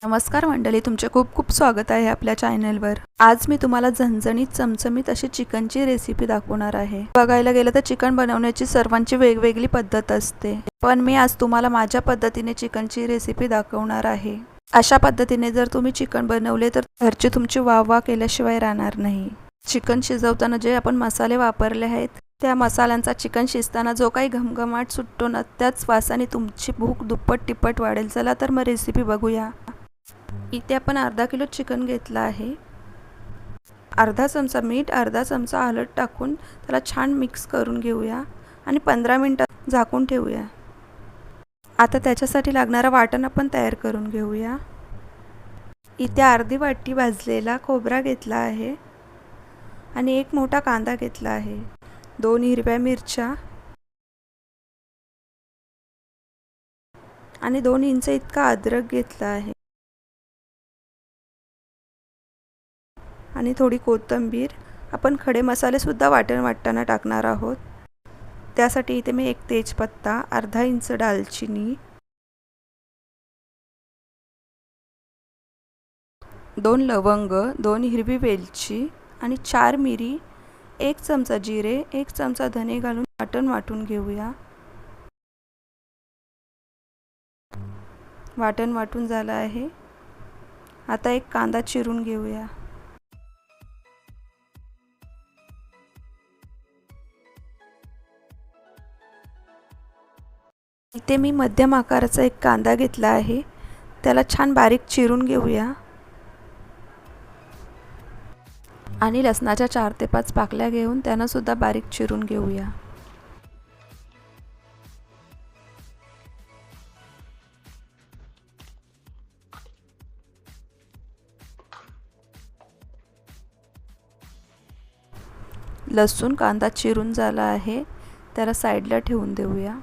नमस्कार मंडळी, तुमचे खूप खूप स्वागत आहे आपल्या चॅनलवर। आज मी तुम्हाला झणझणीत चमचमीत अशी चिकनची रेसिपी दाखवणार आहे। बघायला गेलं तर चिकन बनवण्याची सर्वांची वेगवेगळी पद्धत असते, पण मी आज तुम्हाला माझ्या पद्धतीने चिकनची रेसिपी दाखवणार आहे। अशा पद्धतीने जर तुम्ही चिकन बनवले तर घरचे तुमची वाह केल्याशिवाय राहणार नाही। चिकन शिजवताना जे आपण मसाले वापरले आहेत त्या मसाल्यांचा चिकन शिजताना जो काही घमघमाट सुटतो ना, त्याच वासाने तुमची भूक दुप्पट तिप्पट वाढेल। चला तर मग रेसिपी बघूया। इथे आपण अर्धा किलो चिकन घेतला आहे। अर्धा चमचा मीठ, अर्धा चमचा हळद टाकून त्याला छान मिक्स करून घेऊया आणि 15 मिनिटात झाकून ठेवूया। आता त्याच्यासाठी लागणारा वाटण आपण तयार करून घेऊया। इथे अर्धी वाटी भाजलेला खोबरा घेतला आहे आणि एक मोठा कांदा घेतला आहे, 2 हिरव्या मिरच्या आणि 2 इंच इतका अद्रक घेतला आहे आणि थोडी कोथिंबीर। आपण खडे मसाले सुद्धा वाटताना टाकणार आहोत। त्यासाठी इथे मी 1 तेजपत्ता, अर्धा इंच दालचिनी, 2 लवंग, 2 हिरवी वेलची आणि 4 मिरी, 1 चमचा जिरे, 1 चमचा धने घालून वाटून घेऊया। वाटून झालं आहे। आता एक कांदा चिरून घेऊया। इथे मी मध्यम आकाराचा एक कांदा घेतला आहे, त्याला छान बारीक चिरून घेऊया आणि लसणाच्या 4 ते 5 पाकळ्या घेऊन त्यांना सुद्धा बारीक चिरून घेऊया। लसूण कांदा चिरून झाला आहे, त्याला साईडला ठेवून देऊया।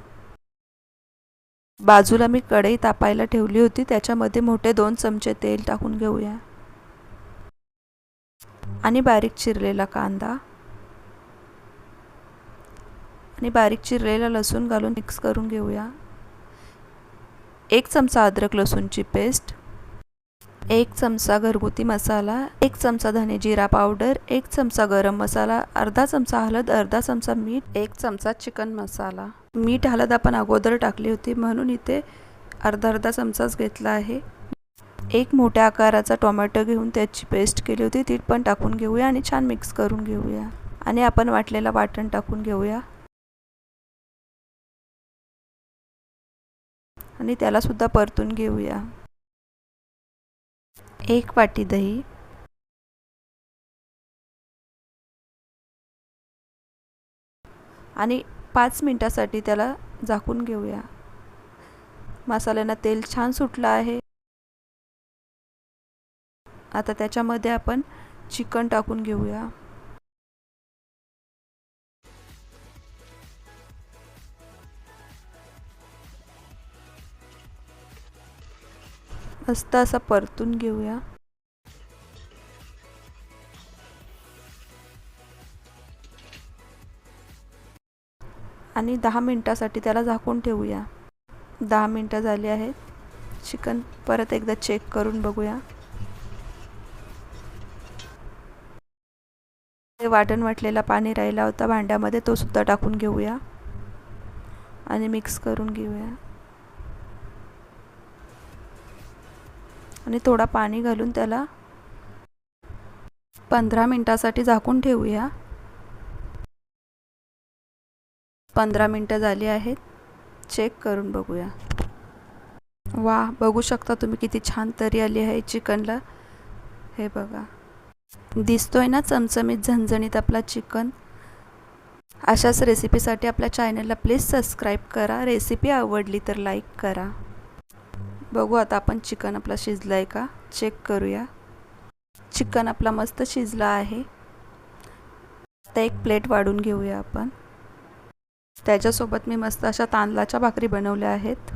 बाजूला मी कढई तापायला ठेवली होती, त्याच्यामध्ये मोठे 2 चमचे तेल टाकून घेऊया आणि बारीक चिरलेला कांदा आणि बारीक चिरलेला लसूण घालून मिक्स करून घेऊया। 1 चमचा अद्रक लसूणची पेस्ट, 1 चमचा घरगुती मसाला, 1 चमचा धने जिरा पावडर, 1 चमचा गरम मसाला, अर्धा चमचा हळद, अर्धा चमचा मीठ, 1 चमचा चिकन मसाला। मीठ हळद आपण अगोदर टाकली होती म्हणून इथे अर्धा चमचाच घेतला आहे। 1 मोठ्या आकाराचा टोमॅटो घेऊन त्याची पेस्ट केली होती, ती पण टाकून घेऊया आणि छान मिक्स करून घेऊया आणि आपण वाटलेला वाटण टाकून घेऊया आणि त्याला सुद्धा परतून घेऊया। 1 वाटी दही आणि 5 मिनिटांसाठी त्याला झाकून घेऊया। मसाल्यांना तेल छान सुटलं आहे। आता त्याच्यामध्ये आपण चिकन टाकून घेऊया। मस्त असं परतून घेऊया आणि 10 मिनिटांसाठी त्याला झाकून ठेवूया। 10 मिनिटं झाली आहेत। चिकन परत एकदा चेक करून बघूया। वाटलेला पाणी राहिला होता भांड्यामध्ये, तो सुद्धा टाकून घेऊया आणि मिक्स करून घेऊया आणि थोडा पाणी घालून त्याला 15 मिनिटांसाठी झाकून ठेवूया। 15 मिनिटं झाली आहेत, चेक करून बघूया। वाह, बघू शकता तुम्ही किती छान तरी आली आहे चिकनला। हे बघा, दिसतोय ना चमचमीत झणझणीत आपला चिकन। अशाच रेसिपीसाठी आपल्या चॅनलला प्लीज सबस्क्राईब करा। रेसिपी आवडली तर लाईक करा। बघू आता आपण चिकन आपला शिजलाय का चेक करूया। चिकन आपला मस्त शिजला आहे। आता एक प्लेट वाढून घेऊया आपण। त्याच्यासोबत मी मस्त अशा तांदळाच्या भाकरी बनवल्या आहेत।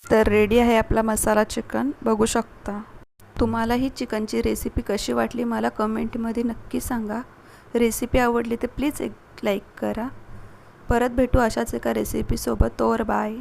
तर रेडी आहे आपला मसाला चिकन, बघू शकता। तुम्हाला ही चिकनची रेसिपी कशी वाटली मला कमेंटमध्ये नक्की सांगा। रेसिपी आवडली तर प्लीज एक लाईक करा। परत भेटू अशाच एका रेसिपीसोबत। तोवर बाय।